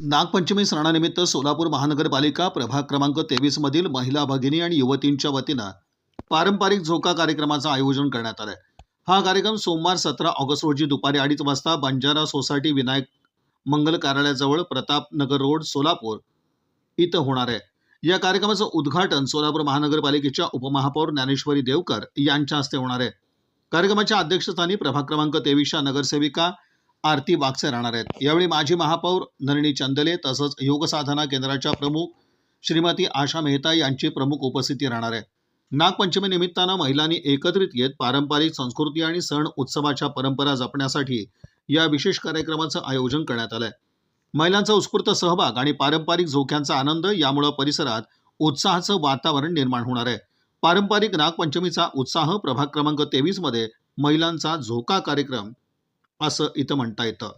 नागपंचमी सणानिमित्त सोलापूर महानगरपालिका प्रभाग क्रमांक 23 मधील महिला भगिनी आणि युवतींच्या वतीनं पारंपरिक झोका कार्यक्रमाचं आयोजन करण्यात आलं. हा कार्यक्रम सोमवार 17 ऑगस्ट रोजी दुपारी 2:30 वाजता बंजारा सोसायटी विनायक मंगल कार्यालयाजवळ प्रतापनगर रोड सोलापूर इथं होणार आहे. या कार्यक्रमाचं उद्घाटन सोलापूर महानगरपालिकेच्या उपमहापौर ज्ञानेश्वरी देवकर यांच्या हस्ते होणार आहे. कार्यक्रमाच्या अध्यक्षस्थानी प्रभाग क्रमांक 23च्या नगरसेविका आरती बागसे राहणार आहेत. यावेळी माजी महापौर नलिनी चंदले तसंच योगसाधना केंद्राच्या प्रमुख श्रीमती आशा मेहता यांची प्रमुख उपस्थिती राहणार आहे. नागपंचमी निमित्तानं महिलांनी एकत्रित येत पारंपरिक संस्कृती आणि सण उत्सवाच्या परंपरा जपण्यासाठी या विशेष कार्यक्रमाचं आयोजन करण्यात आलंय. महिलांचा उत्स्फूर्त सहभाग आणि पारंपरिक झोक्यांचा आनंद यामुळे परिसरात उत्साहाचं वातावरण निर्माण होणार आहे. पारंपरिक नागपंचमीचा उत्साह प्रभाग क्रमांक 23 मध्ये महिलांचा झोका कार्यक्रम असं इथं म्हणता येतं.